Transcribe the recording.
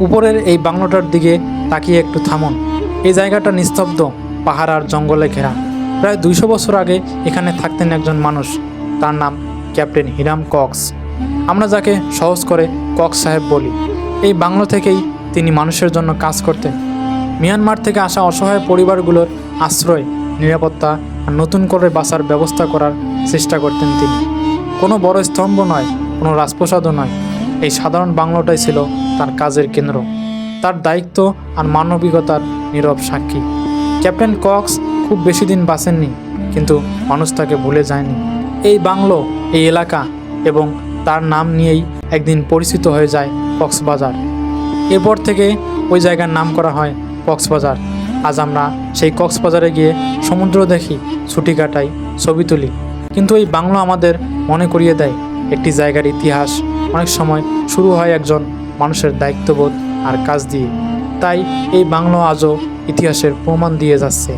উপরের এই বাংলোটার দিকে তাকিয়ে একটু থামুন। এই জায়গাটা নিস্তব্ধ, পাহাড় আর জঙ্গলে ঘেরা। প্রায় 200 বছর আগে এখানে থাকতেন একজন মানুষ, তার নাম ক্যাপ্টেন হিরাম কক্স। আমরা যাকে সহজ করে কক্স সাহেব বলি। এই বাংলো থেকেই তিনি মানুষের জন্য কাজ করতেন। মিয়ানমার থেকে আসা অসহায় পরিবারগুলোর আশ্রয়, নিরাপত্তা আর নতুন করে বাঁচার ব্যবস্থা করার চেষ্টা করতেন তিনি। কোনো বড় স্তম্ভ নয়, কোনো রাজপ্রাসাদও নয়, এই সাধারণ বাংলোটাই ছিল তার কাজের কেন্দ্র, তার দায়িত্ব আর মানবিকতার নীরব সাক্ষী। ক্যাপ্টেন কক্স খুব বেশি দিন বাঁচেননি, কিন্তু মানুষ তাকে ভুলে যায়নি। এই বাংলো, এই এলাকা এবং তার নাম নিয়েই একদিন পরিচিত হয়ে যায় কক্সবাজার। এরপর থেকে ওই জায়গার নাম করা হয় কক্সবাজার। আজ আমরা সেই কক্সবাজারে গিয়ে সমুদ্র দেখি, ছুটি কাটাই, ছবি তুলি, কিন্তু এই বাংলো আমাদের মনে করিয়ে দেয় একটি জায়গার ইতিহাস অনেক সময় শুরু হয় একজন মানুষের দায়িত্ববোধ আর কাজ দিয়ে। তাই এই বাংলো আজও ইতিহাসের প্রমাণ দিয়ে যাচ্ছে।